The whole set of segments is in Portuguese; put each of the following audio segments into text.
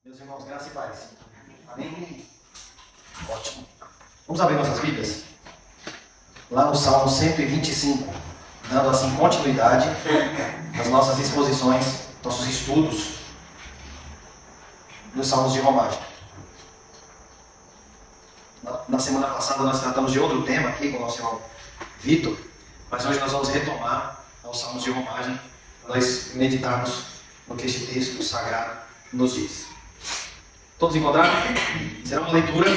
Meus irmãos, graça e paz. Amém? Ótimo. Vamos abrir nossas Bíblias? Lá no Salmo 125, dando assim continuidade às nossas exposições, nossos estudos dos Salmos de Romagem. Na semana passada nós tratamos de outro tema aqui com o nosso irmão Vitor, mas hoje nós vamos retomar aos Salmos de Romagem, para nós meditarmos no que este texto sagrado nos diz. Todos encontraram? Será uma leitura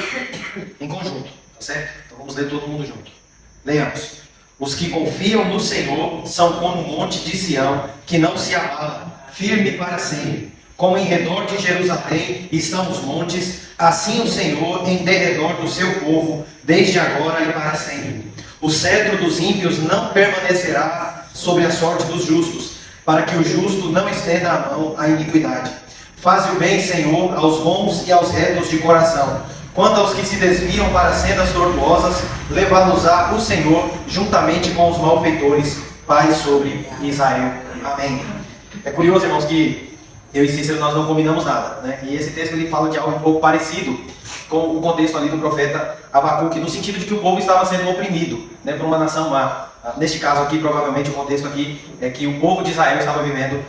em conjunto, tá certo? Então vamos ler todo mundo junto. Leiamos. Os que confiam no Senhor são como o monte de Sião, que não se abala, firme para sempre. Como em redor de Jerusalém estão os montes, assim o Senhor em derredor do seu povo, desde agora e para sempre. O cetro dos ímpios não permanecerá sobre a sorte dos justos, para que o justo não estenda a mão à iniquidade. Faze o bem, Senhor, aos bons e aos retos de coração. Quanto aos que se desviam para sendas tortuosas, levá-los-á o Senhor, juntamente com os malfeitores, paz sobre Israel. Amém. É curioso, irmãos, que eu e Cícero nós não combinamos nada, né? E esse texto ele fala de algo um pouco parecido com o contexto ali do profeta Abacuque, no sentido de que o povo estava sendo oprimido, né, por uma nação má. Neste caso aqui, provavelmente o contexto aqui é que o povo de Israel estava vivendo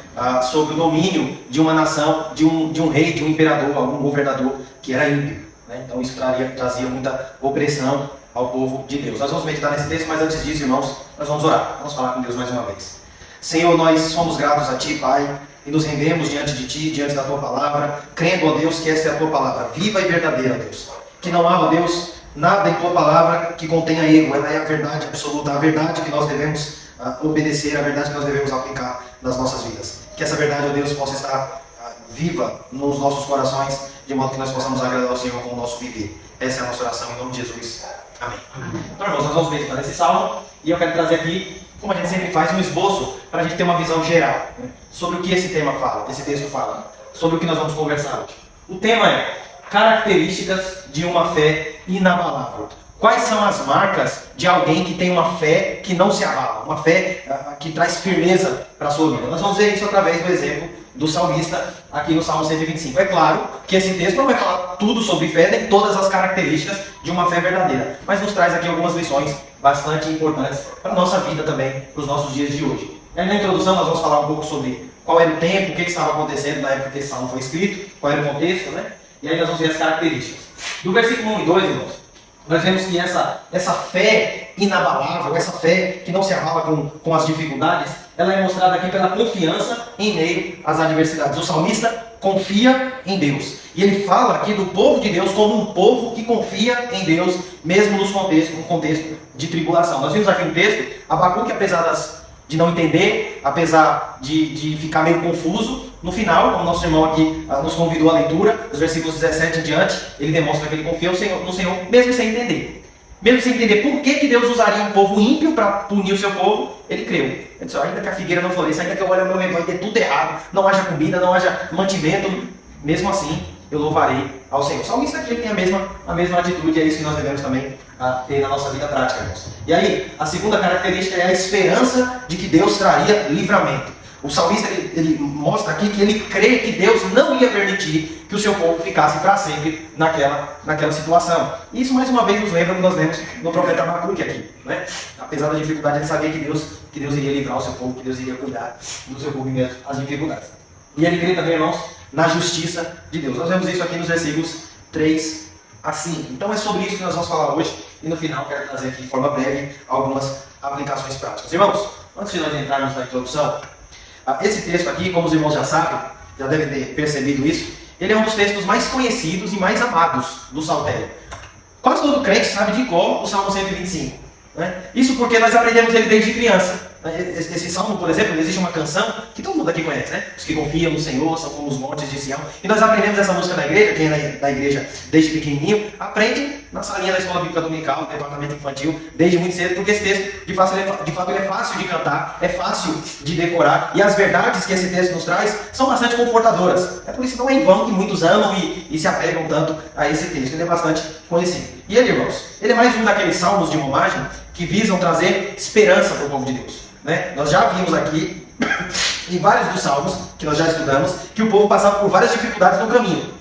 sob o domínio de uma nação, de um rei, de um imperador, algum governador que era ímpio, né? Então isso trazia muita opressão ao povo de Deus. Nós vamos meditar nesse texto, mas antes disso, irmãos, nós vamos orar. Vamos falar com Deus mais uma vez. Senhor, nós somos gratos a Ti, Pai, e nos rendemos diante de Ti, diante da Tua palavra, crendo, ó Deus, que esta é a Tua palavra, viva e verdadeira, Deus. Que não há, ó Deus, nada em Tua palavra que contenha erro, ela é a verdade absoluta, a verdade que nós devemos obedecer, a verdade que nós devemos aplicar nas nossas vidas. Que essa verdade, ó Deus, possa estar viva nos nossos corações, de modo que nós possamos agradar ao Senhor com o nosso viver. Essa é a nossa oração, em nome de Jesus. Amém. Então, irmãos, nós vamos meditar nesse salmo, e eu quero trazer aqui, como a gente sempre faz, um esboço para a gente ter uma visão geral, né, sobre o que esse tema fala, esse texto fala, sobre o que nós vamos conversar hoje. O tema é características de uma fé inabalável. Quais são as marcas de alguém que tem uma fé que não se abala, uma fé que traz firmeza para a sua vida? Nós vamos ver isso através do exemplo do salmista aqui no Salmo 125. É claro que esse texto não vai falar tudo sobre fé, nem todas as características de uma fé verdadeira, mas nos traz aqui algumas lições bastante importantes para a nossa vida também, para os nossos dias de hoje. E aí, na introdução nós vamos falar um pouco sobre qual era o tempo, o que estava acontecendo na época que esse salmo foi escrito, qual era o contexto, né? E aí nós vamos ver as características. Do versículo 1 e 2, irmãos, nós vemos que essa fé inabalável, essa fé que não se abala com as dificuldades, ela é mostrada aqui pela confiança em meio às adversidades. O salmista confia em Deus. E ele fala aqui do povo de Deus como um povo que confia em Deus, mesmo no contexto de tribulação. Nós vimos aqui no texto, Abacuque, apesar de não entender, apesar de ficar meio confuso, no final, como nosso irmão aqui nos convidou à leitura, dos versículos 17 em diante, ele demonstra que ele confia no Senhor, mesmo sem entender. Mesmo sem entender por que Deus usaria um povo ímpio para punir o seu povo, ele creu. Ele disse, ainda que a figueira não floresça, ainda que eu olhe ao meu redor e dê tudo errado, não haja comida, não haja mantimento, mesmo assim eu louvarei ao Senhor. O salmista aqui tem a mesma atitude, é isso que nós devemos também ter na nossa vida prática, irmãos. E aí, a segunda característica é a esperança de que Deus traria livramento. O salmista ele mostra aqui que ele crê que Deus não ia permitir que o seu povo ficasse para sempre naquela situação. E isso mais uma vez nos lembra o que nós lemos no profeta Abacuque aqui, né? Apesar da dificuldade, ele sabia que Deus iria livrar o seu povo, que Deus iria cuidar do seu povo em meio às dificuldades. E ele crê também, irmãos, na justiça de Deus. Nós vemos isso aqui nos versículos 3 a 5. Então é sobre isso que nós vamos falar hoje. E no final quero trazer aqui de forma breve algumas aplicações práticas. Irmãos, antes de nós entrarmos na introdução, esse texto aqui, como os irmãos já sabem, já devem ter percebido isso, ele é um dos textos mais conhecidos e mais amados do Saltério. Quase todo crente sabe de cor o Salmo 125. Né? Isso porque nós aprendemos ele desde criança. Esse salmo, por exemplo, existe uma canção que todo mundo aqui conhece, né? Os que confiam no Senhor são como os montes de Sião. E nós aprendemos essa música na igreja, quem é da igreja desde pequenininho, aprende na salinha da escola bíblica dominical, no departamento infantil, desde muito cedo, porque esse texto, de fato, ele é fácil de cantar, é fácil de decorar, e as verdades que esse texto nos traz são bastante confortadoras. É por isso que não é em vão que muitos amam e se apegam tanto a esse texto. Ele é bastante conhecido. E ele, irmãos, ele é mais um daqueles salmos de romagem que visam trazer esperança para o povo de Deus. Né? Nós já vimos aqui, em vários dos salmos que nós já estudamos, que o povo passava por várias dificuldades no caminho.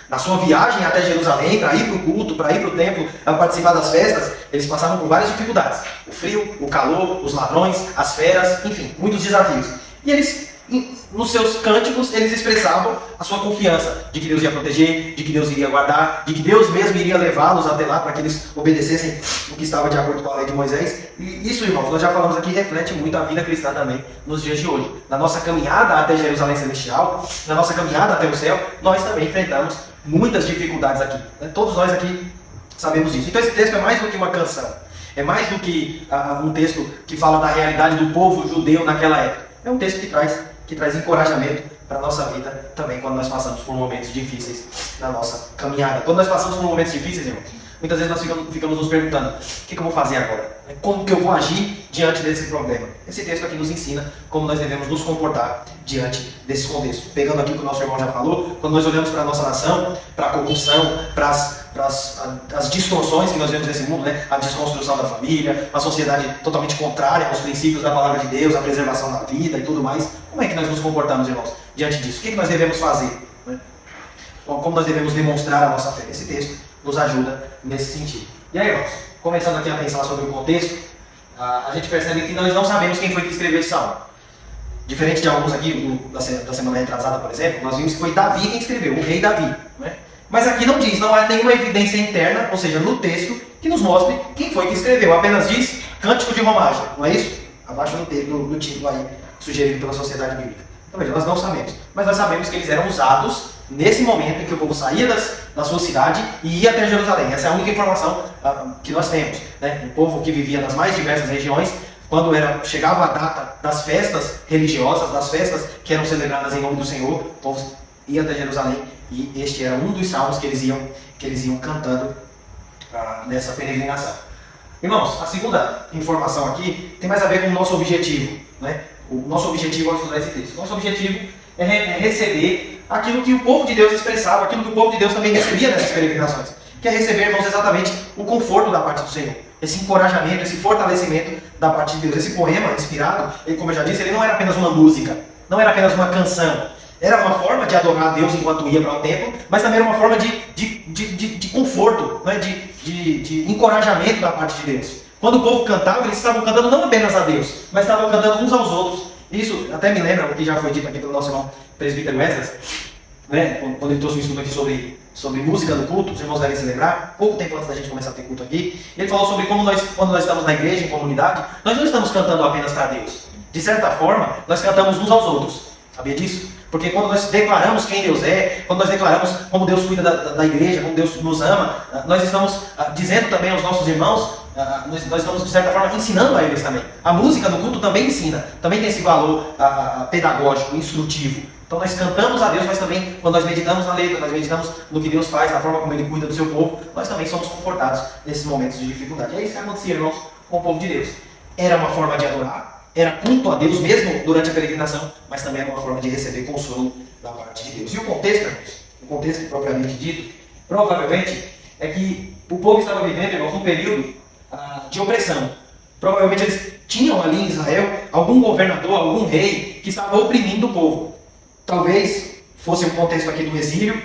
Na sua viagem até Jerusalém, para ir para o culto, para ir para o templo, para participar das festas, eles passavam por várias dificuldades. O frio, o calor, os ladrões, as feras, enfim, muitos desafios. E eles, nos seus cânticos, eles expressavam a sua confiança de que Deus ia proteger, de que Deus iria guardar, de que Deus mesmo iria levá-los até lá para que eles obedecessem o que estava de acordo com a lei de Moisés. E isso, irmãos, nós já falamos aqui, reflete muito a vida cristã também nos dias de hoje. Na nossa caminhada até Jerusalém Celestial, na nossa caminhada até o céu, nós também enfrentamos muitas dificuldades aqui. Né? Todos nós aqui sabemos disso. Então esse texto é mais do que uma canção. É mais do que um texto que fala da realidade do povo judeu naquela época. É um texto que traz encorajamento para a nossa vida também quando nós passamos por momentos difíceis na nossa caminhada. Quando nós passamos por momentos difíceis, irmão, muitas vezes nós ficamos nos perguntando: o que eu vou fazer agora? Como que eu vou agir diante desse problema? Esse texto aqui nos ensina como nós devemos nos comportar diante desse contexto. Pegando aqui o que o nosso irmão já falou, quando nós olhamos para a nossa nação, para a corrupção, para as distorções que nós vemos nesse mundo, né? A desconstrução da família, uma sociedade totalmente contrária aos princípios da palavra de Deus, a preservação da vida e tudo mais. Como é que nós nos comportamos, irmãos, diante disso? O que nós devemos fazer? Né? Como nós devemos demonstrar a nossa fé? Esse texto nos ajuda nesse sentido. E aí, irmãos, começando aqui a pensar sobre o contexto, a gente percebe que nós não sabemos quem foi que escreveu esse salmo. Diferente de alguns aqui, da semana retrasada, por exemplo, nós vimos que foi Davi quem escreveu, o rei Davi. Né? Mas aqui não diz, não há nenhuma evidência interna, ou seja, no texto, que nos mostre quem foi que escreveu. Apenas diz Cântico de Romagem, não é isso? Abaixo do título aí, sugerido pela Sociedade Bíblica. Então veja, nós não sabemos. Mas nós sabemos que eles eram usados nesse momento em que o povo saía da sua cidade e ia até Jerusalém. Essa é a única informação que nós temos. Né? O povo que vivia nas mais diversas regiões, quando chegava a data das festas religiosas, das festas que eram celebradas em nome do Senhor, o povo ia até Jerusalém e este era um dos salmos que eles iam cantando nessa peregrinação. Irmãos, a segunda informação aqui tem mais a ver com o nosso objetivo. Né? O nosso objetivo ao estudar esse texto. O nosso objetivo é receber aquilo que o povo de Deus expressava, aquilo que o povo de Deus também recebia nessas peregrinações. Que é receber, irmãos, exatamente o conforto da parte do Senhor. Esse encorajamento, esse fortalecimento da parte de Deus. Esse poema inspirado, como eu já disse, ele não era apenas uma música, não era apenas uma canção. Era uma forma de adorar a Deus enquanto ia para o templo, mas também era uma forma de conforto, né? de encorajamento da parte de Deus. Quando o povo cantava, eles estavam cantando não apenas a Deus, mas estavam cantando uns aos outros. Isso até me lembra o que já foi dito aqui pelo nosso irmão presbítero Wesley, né? Quando ele trouxe um estudo aqui sobre música no culto, os irmãos devem se lembrar, pouco tempo antes da gente começar a ter culto aqui, ele falou sobre como quando nós estamos na igreja, em comunidade, nós não estamos cantando apenas para Deus. De certa forma, nós cantamos uns aos outros. Sabia disso? Porque quando nós declaramos quem Deus é, quando nós declaramos como Deus cuida da igreja, como Deus nos ama, nós estamos dizendo também aos nossos irmãos, nós estamos de certa forma ensinando a eles também. A música no culto também ensina, também tem esse valor pedagógico, instrutivo. Então nós cantamos a Deus, mas também quando nós meditamos na letra, nós meditamos no que Deus faz, na forma como Ele cuida do seu povo, nós também somos confortados nesses momentos de dificuldade. É isso que acontecia, irmãos, com o povo de Deus. Era uma forma de adorar, era culto a Deus mesmo durante a peregrinação, mas também era uma forma de receber consolo da parte de Deus. E o contexto, irmãos, o contexto propriamente dito, provavelmente é que o povo estava vivendo, irmãos, um período de opressão. Provavelmente eles tinham ali em Israel algum governador, algum rei que estava oprimindo o povo. Talvez fosse o contexto aqui do exílio,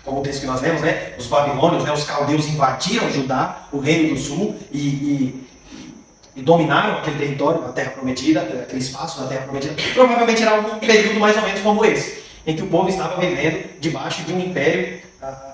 como o texto que nós lemos, né? Os babilônios, né? Os caldeus invadiram Judá, o reino do sul, e dominaram aquele território, a terra prometida, aquele espaço da terra prometida. Provavelmente era um período mais ou menos como esse, em que o povo estava vivendo debaixo de um império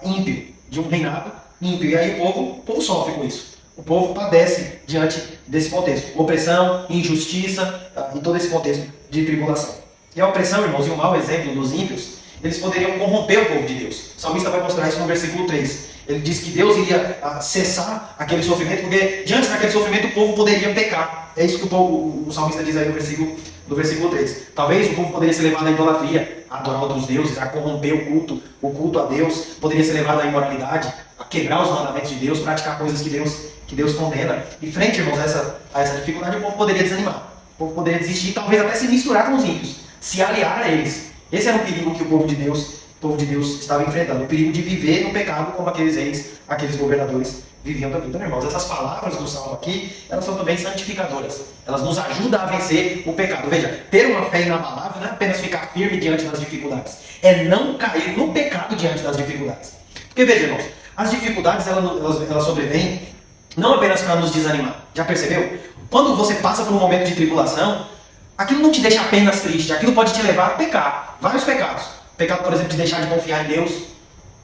ímpio, de um reinado ímpio. E aí o povo sofre com isso. O povo padece diante desse contexto. Opressão, injustiça, em todo esse contexto de tribulação. E a opressão, irmãos, e o mau exemplo dos ímpios, eles poderiam corromper o povo de Deus. O salmista vai mostrar isso no versículo 3. Ele diz que Deus iria cessar aquele sofrimento, porque diante daquele sofrimento o povo poderia pecar. É isso que o salmista diz aí no versículo 3. Talvez o povo poderia ser levado à idolatria, a adorar outros deuses, a corromper o culto a Deus, poderia ser levado à imoralidade, a quebrar os mandamentos de Deus, praticar coisas que Deus condena. E frente, irmãos, a essa dificuldade, o povo poderia desanimar. O povo poderia desistir, talvez até se misturar com os ímpios, se aliar a eles. Esse era o perigo que o povo de Deus estava enfrentando, o perigo de viver no pecado como aqueles reis, aqueles governadores viviam também. Então, irmãos, essas palavras do Salmo aqui, elas são também santificadoras. Elas nos ajudam a vencer o pecado. Veja, ter uma fé inabalável não é apenas ficar firme diante das dificuldades, é não cair no pecado diante das dificuldades. Porque veja, irmãos, as dificuldades elas sobrevêm não apenas para nos desanimar. Já percebeu? Quando você passa por um momento de tribulação, aquilo não te deixa apenas triste, aquilo pode te levar a pecar. Vários pecados. Pecado, por exemplo, de deixar de confiar em Deus.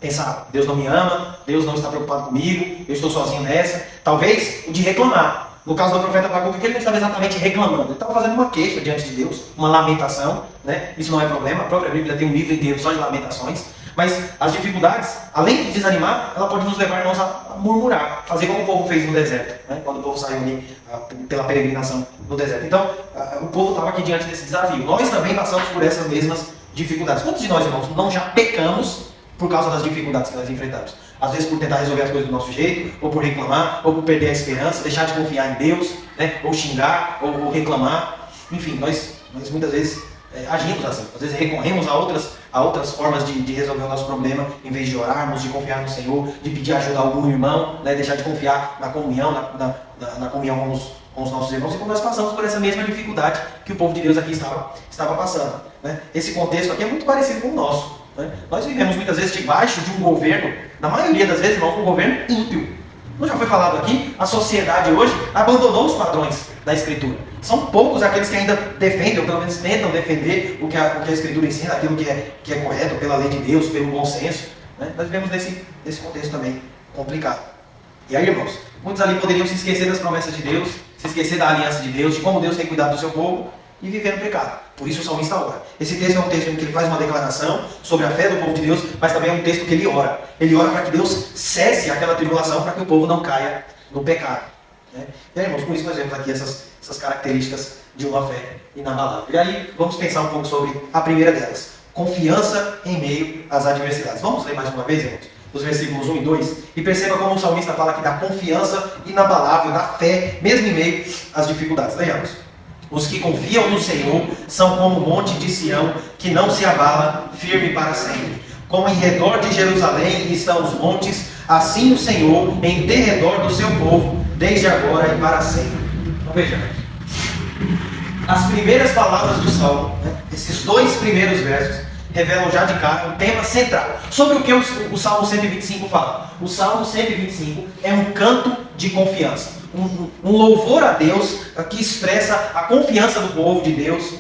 Pensar, Deus não me ama, Deus não está preocupado comigo, eu estou sozinho nessa. Talvez o de reclamar. No caso do profeta Abacuque, ele não estava exatamente reclamando. Ele estava fazendo uma queixa diante de Deus, uma lamentação. Né? Isso não é problema. A própria Bíblia tem um livro inteiro só de lamentações. Mas as dificuldades, além de desanimar, ela pode nos levar, irmãos, a murmurar. Fazer como o povo fez no deserto. Né? Quando o povo saiu ali pela peregrinação no deserto. Então, o povo estava aqui diante desse desafio. Nós também passamos por essas mesmas dificuldades. Quantos de nós, irmãos, não já pecamos por causa das dificuldades que nós enfrentamos? Às vezes por tentar resolver as coisas do nosso jeito, ou por reclamar, ou por perder a esperança, deixar de confiar em Deus, né? Ou xingar, ou reclamar. Enfim, nós muitas vezes agimos assim. Às vezes recorremos a outras formas de resolver o nosso problema, em vez de orarmos, de confiar no Senhor, de pedir ajuda a algum irmão, né? Deixar de confiar na comunhão, na comunhão com os nossos irmãos. E como nós passamos por essa mesma dificuldade que o povo de Deus aqui estava passando. Né? Esse contexto aqui é muito parecido com o nosso. Né? Nós vivemos muitas vezes debaixo de um governo, na maioria das vezes, irmãos, um governo ímpio. Como já foi falado aqui, a sociedade hoje abandonou os padrões da Escritura. São poucos aqueles que ainda defendem, ou pelo menos tentam defender o que a Escritura ensina, aquilo que é correto pela lei de Deus, pelo bom senso. Né? Nós vivemos nesse contexto também complicado. E aí, irmãos, muitos ali poderiam se esquecer das promessas de Deus, se esquecer da aliança de Deus, de como Deus tem cuidado do seu povo, e viver no pecado. Por isso o salmista ora. Esse texto é um texto em que ele faz uma declaração sobre a fé do povo de Deus, mas também é um texto que ele ora. Ele ora para que Deus cesse aquela tribulação, para que o povo não caia no pecado. Né? E aí, irmãos, por isso nós vemos aqui essas características de uma fé inabalável. E aí, vamos pensar um pouco sobre a primeira delas. Confiança em meio às adversidades. Vamos ler mais uma vez, irmãos? Os versículos 1 e 2. E perceba como o salmista fala aqui da confiança inabalável, da fé, mesmo em meio às dificuldades. Leiamos. Os que confiam no Senhor são como o monte de Sião, que não se abala, firme para sempre. Como em redor de Jerusalém estão os montes, assim o Senhor em derredor do seu povo, desde agora e para sempre. Então vejamos. As primeiras palavras do Salmo, né, esses dois primeiros versos, revelam já de cara um tema central. Sobre o que o Salmo 125 fala? O Salmo 125 é um canto de confiança. Um louvor a Deus que expressa a confiança do povo de Deus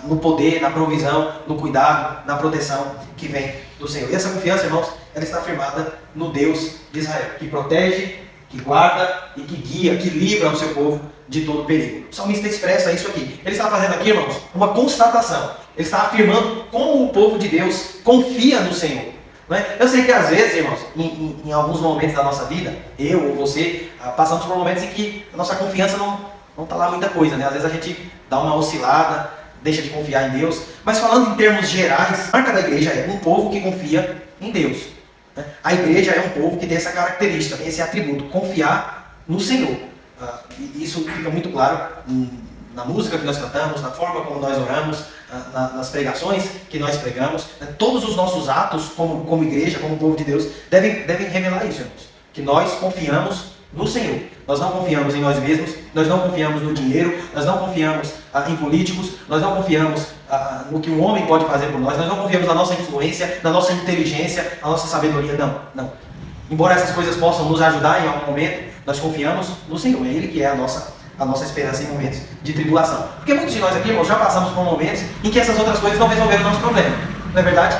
no poder, na provisão, no cuidado, na proteção que vem do Senhor. E essa confiança, irmãos, ela está firmada no Deus de Israel, que protege, que guarda e que guia, que livra o seu povo de todo perigo. O salmista expressa isso aqui. Ele está fazendo aqui, irmãos, uma constatação. Ele está afirmando como o povo de Deus confia no Senhor. Não é? Eu sei que às vezes, irmãos, em alguns momentos da nossa vida, eu ou você, passamos por momentos em que a nossa confiança não está lá muita coisa. Né? Às vezes a gente dá uma oscilada, deixa de confiar em Deus. Mas falando em termos gerais, a marca da igreja é um povo que confia em Deus. Né? A igreja é um povo que tem essa característica, tem esse atributo, confiar no Senhor. E isso fica muito claro na música que nós cantamos, na forma como nós oramos, nas pregações que nós pregamos. Todos os nossos atos como igreja, como povo de Deus, devem revelar isso, irmãos. Que nós confiamos no Senhor. Nós não confiamos em nós mesmos, nós não confiamos no dinheiro, nós não confiamos em políticos, nós não confiamos no que um homem pode fazer por nós nossa confiamos na nossa influência, na nossa inteligência, na nossa sabedoria. Não. Embora essas coisas possam nos ajudar em algum momento, nós confiamos no Senhor. É Ele que é a nossa esperança em momentos de tribulação. Porque muitos de nós aqui, irmãos, já passamos por momentos em que essas outras coisas não resolveram o nosso problema. Não é verdade?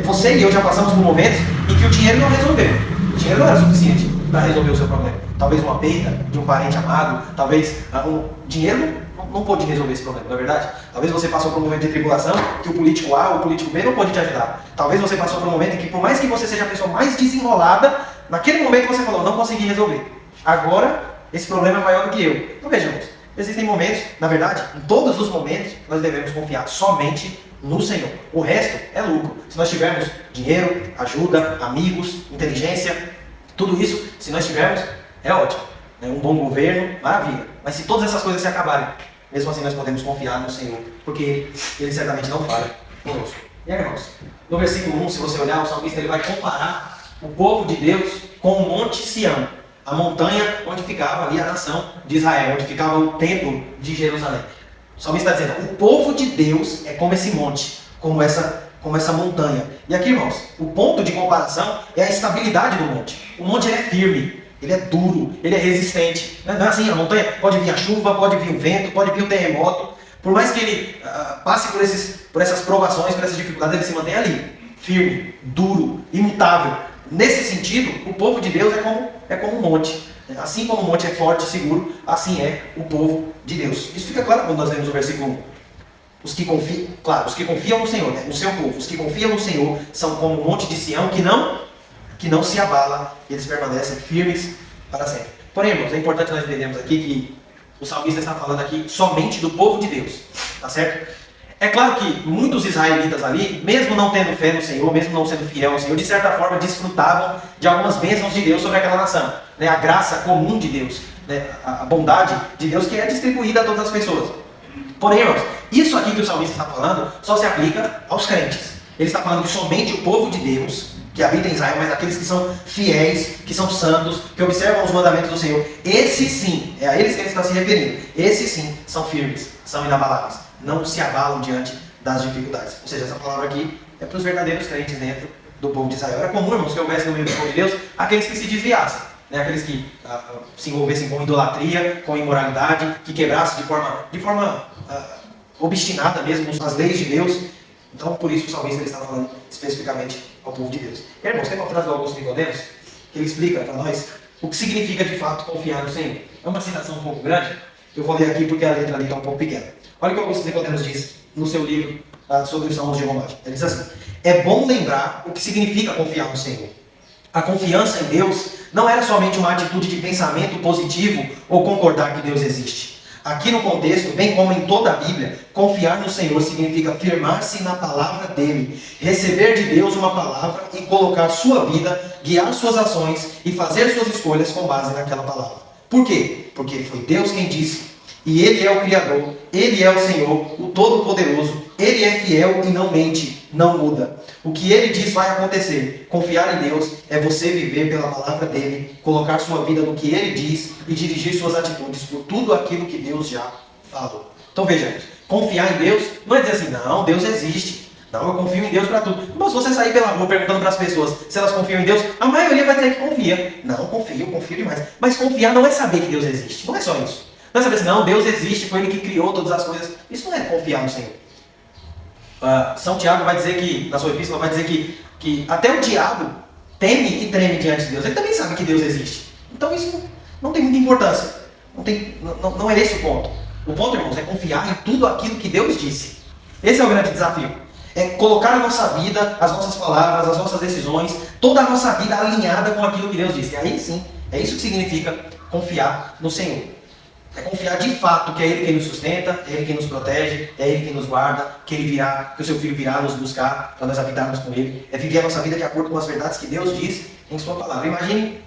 Você e eu já passamos por momentos em que o dinheiro não resolveu. O dinheiro não era suficiente para resolver o seu problema. Talvez uma perda de um parente amado, talvez o dinheiro não pôde resolver esse problema, não é verdade? Talvez você passou por um momento de tribulação que o político A ou o político B não pôde te ajudar. Talvez você passou por um momento em que, por mais que você seja a pessoa mais desenrolada, naquele momento você falou, não consegui resolver. Agora, esse problema é maior do que eu. Então vejamos, existem momentos, na verdade, em todos os momentos, nós devemos confiar somente no Senhor. O resto é lucro. Se nós tivermos dinheiro, ajuda, amigos, inteligência, tudo isso, se nós tivermos, é ótimo. Um bom governo, maravilha. Mas se todas essas coisas se acabarem, mesmo assim nós podemos confiar no Senhor, porque Ele certamente não falha conosco. E aí, irmãos, no versículo 1, se você olhar, o salmista ele vai comparar o povo de Deus com o Monte Sião, a montanha onde ficava ali a nação de Israel, onde ficava o templo de Jerusalém. O salmista está dizendo, o povo de Deus é como esse monte, como essa montanha. E aqui, irmãos, o ponto de comparação é a estabilidade do monte. O monte ele é firme, ele é duro, ele é resistente. Não é assim, a montanha pode vir a chuva, pode vir o vento, pode vir o terremoto. Por mais que ele passe por essas provações, por essas dificuldades, ele se mantém ali, firme, duro, imutável. Nesse sentido, o povo de Deus é como um monte. Assim como o monte é forte e seguro, assim é o povo de Deus. Isso fica claro quando nós lemos o versículo 1. Os que confiam no Senhor, né? O seu povo, os que confiam no Senhor são como o monte de Sião que não se abala, eles permanecem firmes para sempre. Porém, irmãos, é importante nós entendermos aqui que o salmista está falando aqui somente do povo de Deus, tá certo? É claro que muitos israelitas ali, mesmo não tendo fé no Senhor, mesmo não sendo fiel ao Senhor, de certa forma desfrutavam de algumas bênçãos de Deus sobre aquela nação, né? A graça comum de Deus, né? A bondade de Deus que é distribuída a todas as pessoas. Porém, irmãos, isso aqui que o salmista está falando só se aplica aos crentes. Ele está falando que somente o povo de Deus, que habita em Israel, mas aqueles que são fiéis, que são santos, que observam os mandamentos do Senhor, esses sim, é a eles que ele está se referindo, esses sim são firmes, são inabaláveis, não se abalam diante das dificuldades. Ou seja, essa palavra aqui é para os verdadeiros crentes dentro do povo de Israel. Era comum, irmãos, que houvesse no meio do povo de Deus aqueles que se desviassem, né? Aqueles que se envolvessem com idolatria, com imoralidade, que quebrassem de forma obstinada mesmo as leis de Deus. Então, por isso o salmista ele está falando especificamente ao povo de Deus. E, irmãos, tem uma frase do Augusto Nicodemos que ele explica para nós o que significa de fato confiar no Senhor. É uma citação um pouco grande, eu vou ler aqui porque a letra ali está um pouco pequena. Olha o que o Augusto Nicodemos diz no seu livro sobre os Salmos de Romagem. Ele diz assim: é bom lembrar o que significa confiar no Senhor. A confiança em Deus não era somente uma atitude de pensamento positivo ou concordar que Deus existe. Aqui no contexto, bem como em toda a Bíblia, confiar no Senhor significa firmar-se na palavra dele, receber de Deus uma palavra e colocar sua vida, guiar suas ações e fazer suas escolhas com base naquela palavra. Por quê? Porque foi Deus quem disse, e Ele é o Criador, Ele é o Senhor, o Todo-Poderoso, Ele é fiel e não mente, não muda. O que Ele diz vai acontecer. Confiar em Deus é você viver pela palavra dEle, colocar sua vida no que Ele diz e dirigir suas atitudes por tudo aquilo que Deus já falou. Então vejamos, confiar em Deus não é dizer assim, não, Deus existe. Não, eu confio em Deus para tudo. Mas se você sair pela rua perguntando para as pessoas se elas confiam em Deus, a maioria vai dizer que confia. Não, confio demais. Mas confiar não é saber que Deus existe. Não é só isso. Não é saber assim, não, Deus existe, foi Ele que criou todas as coisas. Isso não é confiar no Senhor. São Tiago vai dizer que, na sua epístola, vai dizer que até o diabo teme e treme diante de Deus. Ele também sabe que Deus existe. Então isso não tem muita importância. Não é esse o ponto. O ponto, irmãos, é confiar em tudo aquilo que Deus disse. Esse é o grande desafio. É colocar a nossa vida, as nossas palavras, as nossas decisões, toda a nossa vida alinhada com aquilo que Deus disse. E aí sim, é isso que significa confiar no Senhor. É confiar de fato que é Ele quem nos sustenta, é Ele quem nos protege, é Ele quem nos guarda, que o seu Filho virá nos buscar para nós habitarmos com Ele. É viver a nossa vida de acordo com as verdades que Deus diz em Sua palavra. Imagine,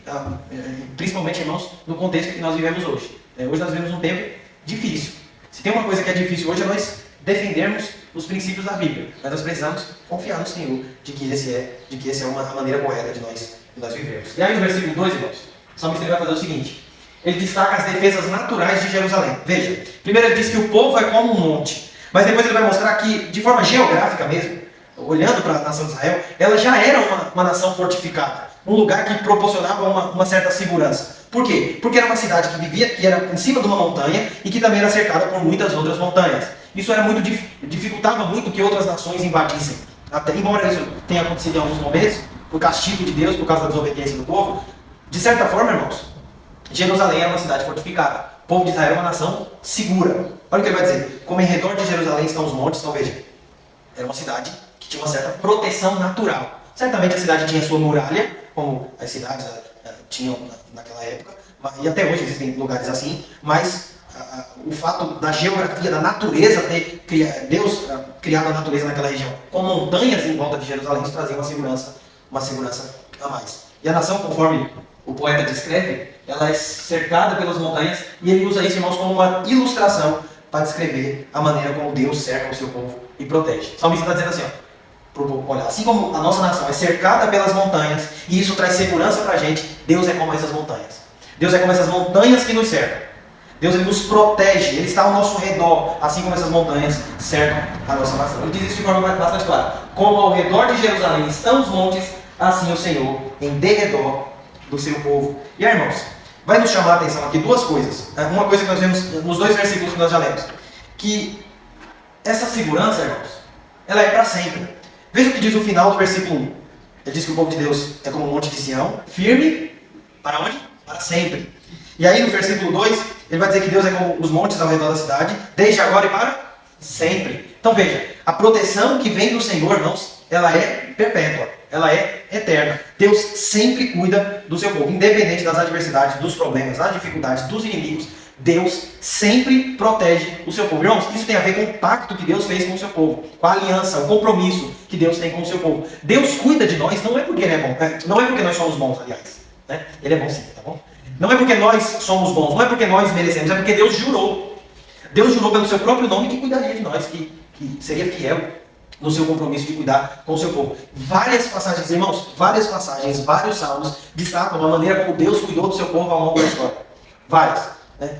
principalmente, irmãos, no contexto que nós vivemos hoje. Hoje nós vivemos um tempo difícil. Se tem uma coisa que é difícil hoje é nós defendermos os princípios da Bíblia. Mas nós precisamos confiar no Senhor de que essa é uma maneira correta de nós vivermos. E aí no versículo 2, irmãos, o salmista vai fazer o seguinte. Ele destaca as defesas naturais de Jerusalém. Veja, primeiro ele diz que o povo é como um monte. Mas depois ele vai mostrar que, de forma geográfica mesmo, olhando para a nação de Israel, ela já era uma nação fortificada. Um lugar que proporcionava uma certa segurança. Por quê? Porque era uma cidade que era em cima de uma montanha e que também era cercada por muitas outras montanhas. Isso dificultava muito que outras nações invadissem. Embora isso tenha acontecido em alguns momentos, por castigo de Deus, por causa da desobediência do povo, de certa forma, irmãos, Jerusalém era uma cidade fortificada. O povo de Israel era uma nação segura. Olha o que ele vai dizer. Como em redor de Jerusalém estão os montes, então veja, era uma cidade que tinha uma certa proteção natural. Certamente a cidade tinha sua muralha, como as cidades tinham naquela época, e até hoje existem lugares assim, mas o fato da geografia, da natureza, Deus criado a natureza naquela região, com montanhas em volta de Jerusalém, isso trazia uma segurança a mais. E a nação, conforme o poeta descreve, ela é cercada pelas montanhas, e ele usa isso, irmãos, como uma ilustração para descrever a maneira como Deus cerca o seu povo e protege. O salmista está dizendo assim, olha, assim como a nossa nação é cercada pelas montanhas, e isso traz segurança para a gente, Deus é como essas montanhas. Deus é como essas montanhas que nos cercam. Deus ele nos protege, Ele está ao nosso redor, assim como essas montanhas cercam a nossa nação. Ele diz isso de forma bastante clara. Como ao redor de Jerusalém estão os montes, assim o Senhor em derredor do seu povo. E aí, irmãos, vai nos chamar a atenção aqui duas coisas. Uma coisa que nós vemos nos dois versículos que nós já lemos. Que essa segurança, irmãos, ela é para sempre. Veja o que diz o final do versículo 1. Ele diz que o povo de Deus é como um monte de Sião, firme, para onde? Para sempre. E aí no versículo 2, ele vai dizer que Deus é como os montes ao redor da cidade, desde agora e para sempre. Então veja, a proteção que vem do Senhor, irmãos, ela é perpétua, ela é eterna. Deus sempre cuida do seu povo, independente das adversidades, dos problemas, das dificuldades, dos inimigos. Deus sempre protege o seu povo. Irmãos, isso tem a ver com o pacto que Deus fez com o seu povo, com a aliança, o compromisso que Deus tem com o seu povo. Deus cuida de nós, não é porque Ele é bom, não é porque nós somos bons, aliás. Né? Ele é bom sim, tá bom? Não é porque nós somos bons, não é porque nós merecemos, é porque Deus jurou. Deus jurou pelo seu próprio nome que cuidaria de nós, que seria fiel no seu compromisso de cuidar com o seu povo. Várias passagens, irmãos, várias passagens, vários salmos destacam a maneira como Deus cuidou do seu povo ao longo da história. Várias.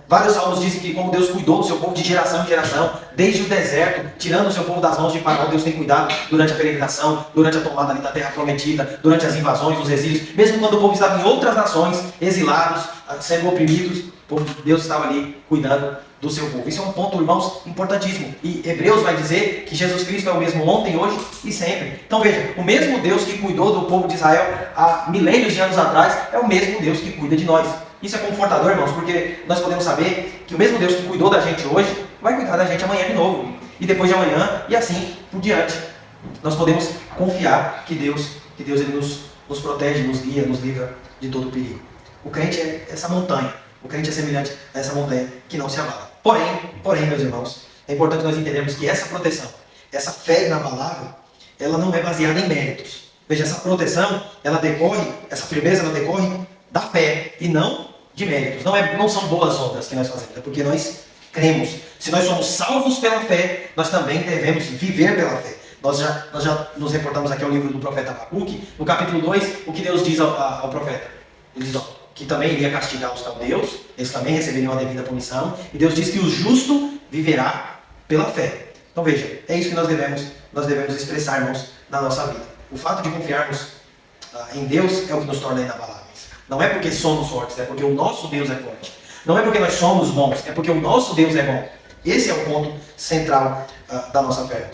Vários salmos dizem que como Deus cuidou do seu povo de geração em geração, desde o deserto, tirando o seu povo das mãos de Faraó, Deus tem cuidado durante a peregrinação, durante a tomada ali da terra prometida, durante as invasões, os exílios, mesmo quando o povo estava em outras nações, exilados, sendo oprimidos, Deus estava ali cuidando do seu povo. Isso é um ponto, irmãos, importantíssimo. E Hebreus vai dizer que Jesus Cristo é o mesmo ontem, hoje e sempre. Então veja, o mesmo Deus que cuidou do povo de Israel há milênios de anos atrás, é o mesmo Deus que cuida de nós. Isso é confortador, irmãos, porque nós podemos saber que o mesmo Deus que cuidou da gente hoje, vai cuidar da gente amanhã de novo. E depois de amanhã, e assim por diante. Nós podemos confiar que Deus ele nos protege, nos guia, nos livra de todo perigo. O crente é essa montanha. O crente é semelhante a essa montanha que não se abala. Porém, meus irmãos, é importante nós entendermos que essa proteção, essa fé inabalável, ela não é baseada em méritos. Veja, essa proteção, essa firmeza, ela decorre da fé e não de méritos. Não são boas obras que nós fazemos, é porque nós cremos. Se nós somos salvos pela fé, nós também devemos viver pela fé. Nós já nos reportamos aqui ao livro do profeta Abacuque, no capítulo 2, o que Deus diz ao profeta. Ele diz, que também iria castigar os caldeus, eles também receberiam a devida punição, e Deus diz que o justo viverá pela fé. Então veja, é isso que nós devemos expressar, irmãos, na nossa vida. O fato de confiarmos em Deus é o que nos torna inabaláveis. Não é porque somos fortes, é porque o nosso Deus é forte. Não é porque nós somos bons, é porque o nosso Deus é bom. Esse é o ponto central da nossa fé.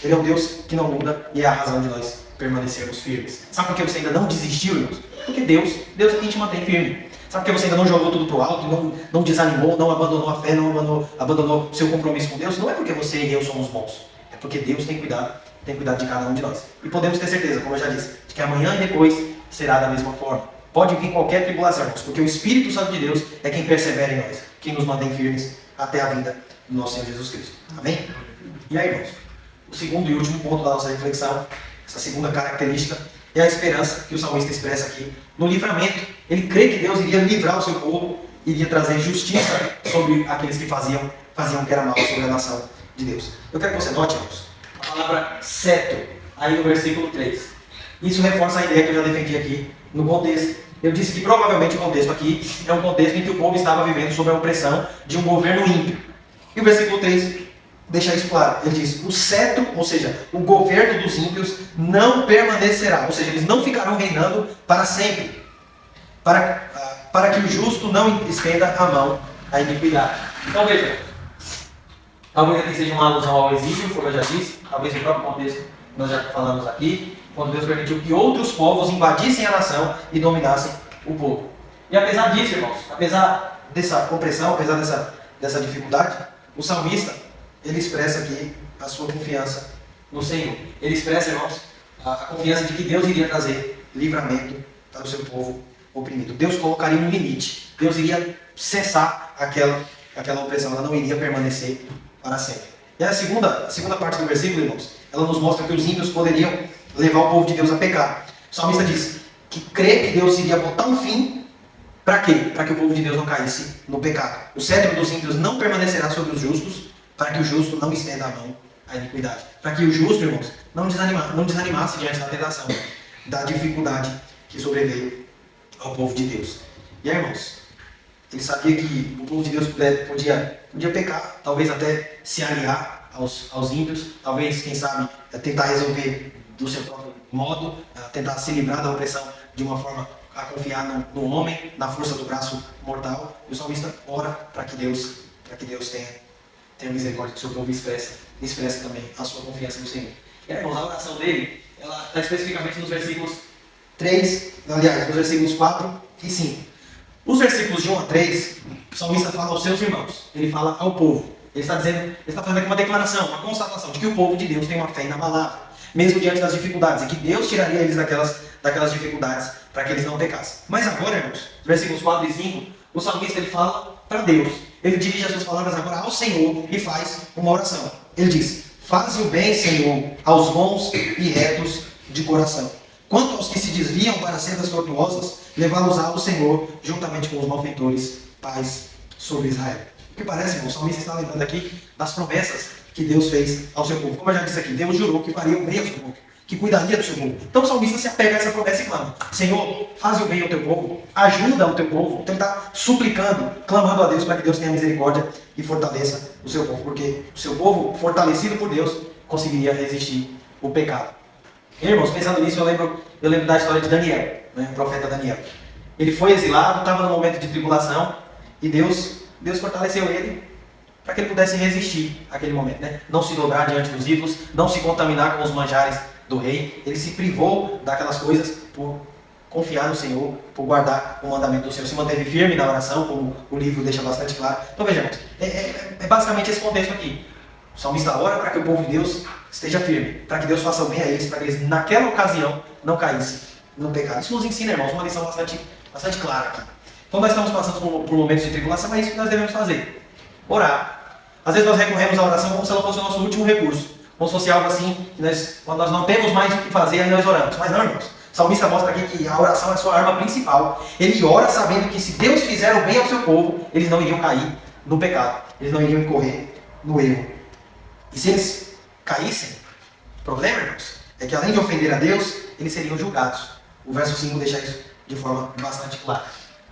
Ele é um Deus que não muda e é a razão de nós permanecermos firmes. Sabe por que você ainda não desistiu, irmãos? Porque Deus é quem te mantém firme. Sabe por que você ainda não jogou tudo para o alto, não desanimou, não abandonou a fé, não abandonou seu compromisso com Deus? Não é porque você e eu somos bons. É porque Deus tem cuidado de cada um de nós. E podemos ter certeza, como eu já disse, de que amanhã e depois será da mesma forma. Pode vir qualquer tribulação, irmãos, porque o Espírito Santo de Deus é quem persevera em nós, quem nos mantém firmes até a vinda do nosso Senhor Jesus Cristo. Amém? E aí, irmãos, o segundo e último ponto da nossa reflexão, essa segunda característica, é a esperança que o salmista expressa aqui no livramento. Ele crê que Deus iria livrar o seu povo, iria trazer justiça sobre aqueles que faziam que era mal sobre a nação de Deus. Eu quero que você note, irmãos, a palavra cetro, aí no versículo 3. Isso reforça a ideia que eu já defendi aqui no contexto. Eu disse que provavelmente o contexto aqui é um contexto em que o povo estava vivendo sob a opressão de um governo ímpio. E o versículo 3 deixa isso claro. Ele diz, o cetro, ou seja, o governo dos ímpios não permanecerá. Ou seja, eles não ficarão reinando para sempre. Para que o justo não estenda a mão à iniquidade. Então veja, talvez aqui seja uma alusão ao exílio, como eu já disse, talvez no próprio contexto nós já falamos aqui, quando Deus permitiu que outros povos invadissem a nação e dominassem o povo. E apesar disso, irmãos, apesar dessa opressão, apesar dessa dificuldade, o salmista, ele expressa aqui a sua confiança no Senhor. Ele expressa, irmãos, a confiança de que Deus iria trazer livramento para o seu povo oprimido. Deus colocaria um limite. Deus iria cessar aquela opressão. Ela não iria permanecer para sempre. E a segunda parte do versículo, irmãos, ela nos mostra que os ímpios poderiam levar o povo de Deus a pecar. O salmista diz que crê que Deus iria botar um fim. Para quê? Para que o povo de Deus não caísse no pecado. O cetro dos ímpios não permanecerá sobre os justos, para que o justo não estenda a mão à iniquidade. Para que o justo, irmãos, não desanimasse diante da tentação, da dificuldade que sobreveio ao povo de Deus. E aí, irmãos, Ele sabia que o povo de Deus podia pecar, talvez até se aliar aos ímpios, talvez, quem sabe, tentar resolver do seu próprio modo, tentar se livrar da opressão de uma forma a confiar no homem, na força do braço mortal. E o salmista ora para que Deus tenha misericórdia do seu povo e expressa também a sua confiança no Senhor. E aí, irmãos, a oração dele, ela está especificamente nos versículos 4 e 5. Os versículos de 1 a 3, o salmista fala aos seus irmãos, ele fala ao povo. Ele está fazendo aqui uma declaração, uma constatação de que o povo de Deus tem uma fé inabalável, mesmo diante das dificuldades, e que Deus tiraria eles daquelas dificuldades para que eles não pecassem. Mas agora, irmãos, versículos 4 e 5, o salmista ele fala para Deus. Ele dirige as suas palavras agora ao Senhor e faz uma oração. Ele diz: faze o bem, Senhor, aos bons e retos de coração. Quanto aos que se desviam para sendas tortuosas, levá-los-á o Senhor, juntamente com os malfeitores, paz sobre Israel. O que parece, irmão, o salmista está lembrando aqui das promessas que Deus fez ao seu povo. Como eu já disse aqui, Deus jurou que faria o bem ao seu povo, que cuidaria do seu povo. Então o salmista se apega a essa promessa e clama: Senhor, faz o bem ao teu povo, ajuda o teu povo. Então ele está suplicando, clamando a Deus para que Deus tenha misericórdia e fortaleça o seu povo, porque o seu povo, fortalecido por Deus, conseguiria resistir o pecado. Irmãos, pensando nisso, eu lembro da história de Daniel, né, o profeta Daniel. Ele foi exilado, estava num momento de tribulação, e Deus fortaleceu ele para que ele pudesse resistir àquele momento, né? Não se dobrar diante dos ídolos, não se contaminar com os manjares do rei. Ele se privou daquelas coisas por confiar no Senhor, por guardar o mandamento do Senhor. Se manteve firme na oração, como o livro deixa bastante claro. Então vejamos, é basicamente esse contexto aqui. O salmista ora para que o povo de Deus esteja firme, para que Deus faça o bem a eles, para que eles naquela ocasião não caíssem no pecado. Isso nos ensina, irmãos, uma lição bastante clara aqui. Quando nós estamos passando por momentos de tribulação, é isso que nós devemos fazer: orar. Às vezes nós recorremos à oração como se ela fosse o nosso último recurso, como se fosse algo assim, que quando nós não temos mais o que fazer, aí nós oramos. Mas não, irmãos. O salmista mostra aqui que a oração é a sua arma principal. Ele ora sabendo que se Deus fizer o bem ao seu povo, eles não iriam cair no pecado, eles não iriam incorrer no erro. E se eles caíssem, o problema, irmãos, é que além de ofender a Deus, eles seriam julgados. O verso 5 deixa isso de forma bastante clara.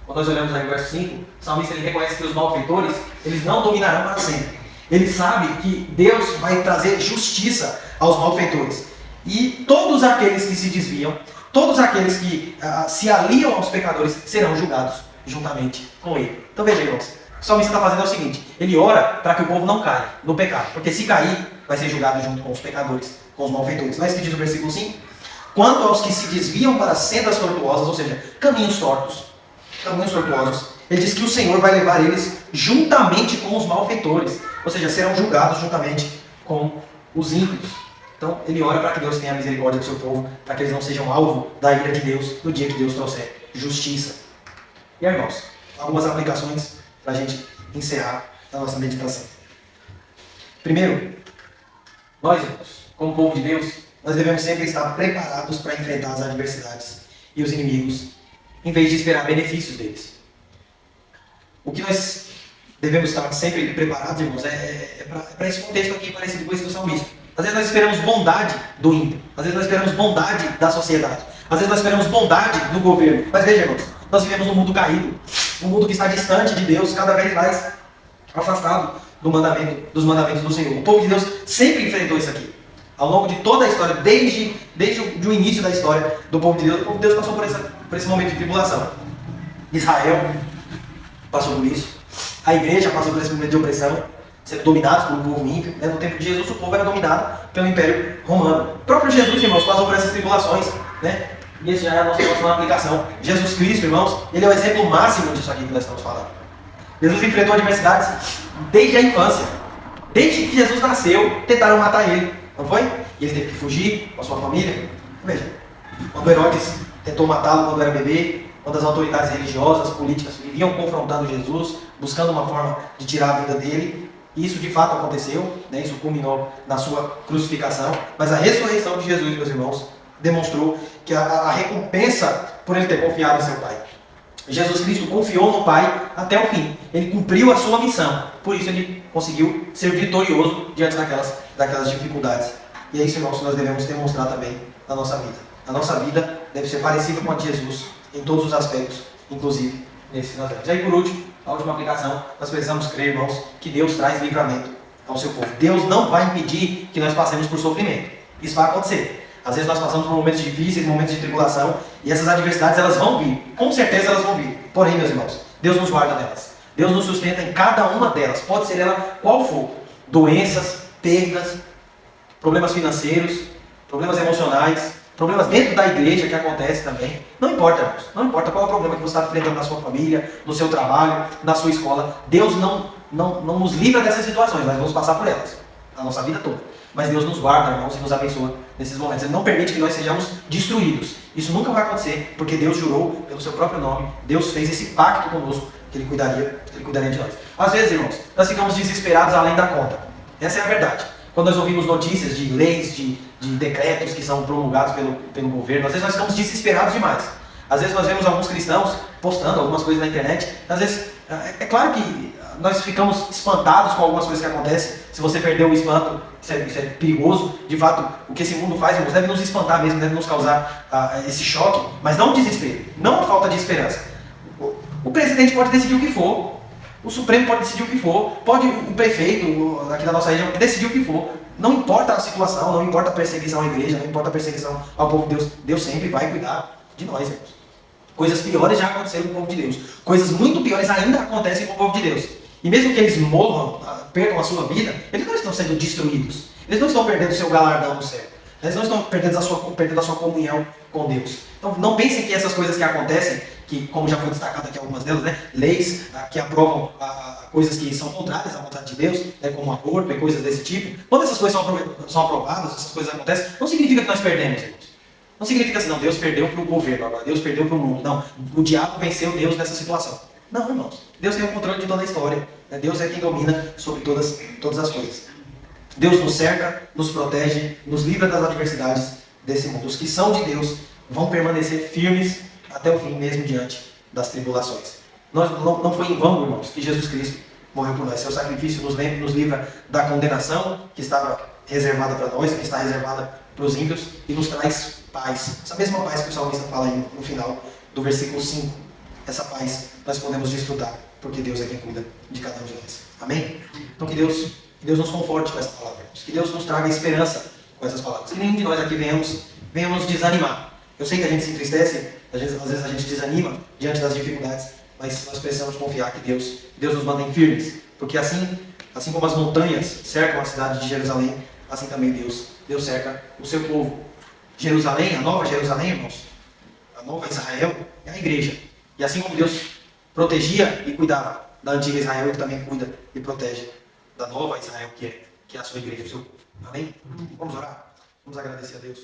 Quando nós olhamos aí o verso 5, o salmista ele reconhece que os malfeitores, eles não dominarão para sempre. Ele sabe que Deus vai trazer justiça aos malfeitores. E todos aqueles que se desviam, todos aqueles que se aliam aos pecadores, serão julgados juntamente com ele. Então veja, irmãos, o salmista está fazendo é o seguinte: ele ora para que o povo não caia no pecado, porque se cair, vai ser julgado junto com os pecadores, com os malfeitores. Não é isso que diz o versículo 5? Quanto aos que se desviam para sendas tortuosas, ou seja, caminhos tortuosos, ele diz que o Senhor vai levar eles juntamente com os malfeitores, ou seja, serão julgados juntamente com os ímpios. Então ele ora para que Deus tenha misericórdia do seu povo, para que eles não sejam alvo da ira de Deus no dia que Deus trouxer justiça. E aí, irmãos, algumas aplicações para a gente encerrar a nossa meditação. Primeiro, nós, irmãos, como povo de Deus, nós devemos sempre estar preparados para enfrentar as adversidades e os inimigos, em vez de esperar benefícios deles. O que nós devemos estar sempre preparados, irmãos, é para esse contexto aqui parecido com esse do salmista. Às vezes nós esperamos bondade do ímpio, às vezes nós esperamos bondade da sociedade, às vezes nós esperamos bondade do governo. Mas veja, irmãos, nós vivemos num mundo caído, um mundo que está distante de Deus, cada vez mais afastado dos mandamentos do Senhor. O povo de Deus sempre enfrentou isso aqui. Ao longo de toda a história, desde o início da história do povo de Deus, o povo de Deus passou por esse momento de tribulação. Israel passou por isso. A igreja passou por esse momento de opressão, sendo dominados pelo povo ímpio. No tempo de Jesus, o povo era dominado pelo Império Romano. O próprio Jesus, irmãos, passou por essas tribulações, né? E esse já é a nossa próxima aplicação. Jesus Cristo, irmãos, ele é o exemplo máximo disso aqui que nós estamos falando. Jesus enfrentou adversidades desde a infância. Desde que Jesus nasceu, tentaram matar ele, não foi? E ele teve que fugir com a sua família. Veja, quando Herodes tentou matá-lo quando era bebê, quando as autoridades religiosas, políticas viviam confrontando Jesus, buscando uma forma de tirar a vida dele, e isso de fato aconteceu, né? Isso culminou na sua crucificação, mas a ressurreição de Jesus, meus irmãos, demonstrou que a recompensa por ele ter confiado em seu Pai. Jesus Cristo confiou no Pai até o fim. Ele cumpriu a sua missão. Por isso ele conseguiu ser vitorioso diante daquelas dificuldades. E é isso, irmãos, que nós devemos demonstrar também na nossa vida. A nossa vida deve ser parecida com a de Jesus em todos os aspectos, inclusive nesse que nós temos. E aí, por último, a última aplicação, nós precisamos crer, irmãos, que Deus traz livramento ao seu povo. Deus não vai impedir que nós passemos por sofrimento. Isso vai acontecer. Às vezes nós passamos por momentos difíceis, momentos de tribulação, e essas adversidades elas vão vir. Com certeza elas vão vir. Porém, meus irmãos, Deus nos guarda delas. Deus nos sustenta em cada uma delas. Pode ser ela qual for. Doenças, perdas, problemas financeiros, problemas emocionais, problemas dentro da igreja que acontece também. Não importa, irmãos. Não importa qual é o problema que você está enfrentando na sua família, no seu trabalho, na sua escola. Deus não nos livra dessas situações. Nós vamos passar por elas. A nossa vida toda. Mas Deus nos guarda, irmãos, e nos abençoa nesses momentos. Ele não permite que nós sejamos destruídos. Isso nunca vai acontecer, porque Deus jurou pelo seu próprio nome. Deus fez esse pacto conosco, que Ele cuidaria de nós. Às vezes, irmãos, nós ficamos desesperados além da conta. Essa é a verdade. Quando nós ouvimos notícias de leis, de decretos que são promulgados pelo governo, às vezes nós ficamos desesperados demais. Às vezes nós vemos alguns cristãos postando algumas coisas na internet. Às vezes, é claro que nós ficamos espantados com algumas coisas que acontecem. Se você perdeu o espanto, isso é perigoso. De fato, o que esse mundo faz, irmãos, deve nos espantar mesmo, deve nos causar esse choque. Mas não o desespero, não a falta de esperança. O presidente pode decidir o que for. O Supremo pode decidir o que for. Pode o prefeito aqui da nossa região decidir o que for. Não importa a situação, não importa a perseguição à igreja, não importa a perseguição ao povo de Deus. Deus sempre vai cuidar de nós, irmãos. Coisas piores já aconteceram com o povo de Deus. Coisas muito piores ainda acontecem com o povo de Deus. E mesmo que eles morram, percam a sua vida, eles não estão sendo destruídos. Eles não estão perdendo o seu galardão no céu. Eles não estão perdendo a sua comunhão com Deus. Então não pensem que essas coisas que acontecem, que como já foi destacado aqui algumas delas, né, leis que aprovam coisas que são contrárias à vontade de Deus, né, como aborto e coisas desse tipo, quando essas coisas são aprovadas, essas coisas acontecem, não significa que nós perdemos, irmãos. Não significa assim, não, Deus perdeu para o governo agora, Deus perdeu para o mundo. Não, o diabo venceu Deus nessa situação. Não, irmãos. Deus tem o controle de toda a história. Deus é quem domina sobre todas as coisas. Deus nos cerca, nos protege, nos livra das adversidades desse mundo. Os que são de Deus vão permanecer firmes até o fim, mesmo diante das tribulações. Não foi em vão, irmãos, que Jesus Cristo morreu por nós. Seu sacrifício nos livra da condenação que estava reservada para nós, que está reservada para os ímpios, e nos traz paz. Essa mesma paz que o salmista fala aí no final do versículo 5. Essa paz nós podemos desfrutar, porque Deus é quem cuida de cada um de nós. Amém? Então que Deus nos conforte com essa palavra. Que Deus nos traga esperança com essas palavras. Que nenhum de nós aqui venhamos desanimar. Eu sei que a gente se entristece, às vezes a gente desanima diante das dificuldades, mas nós precisamos confiar que Deus nos mantém firmes. Porque assim como as montanhas cercam a cidade de Jerusalém, assim também Deus cerca o seu povo. Jerusalém, a nova Jerusalém, irmãos, a nova Israel é a igreja. E assim como Deus protegia e cuidava da antiga Israel, Ele também cuida e protege da nova Israel, que é a sua igreja, o seu povo. Amém? Vamos orar? Vamos agradecer a Deus.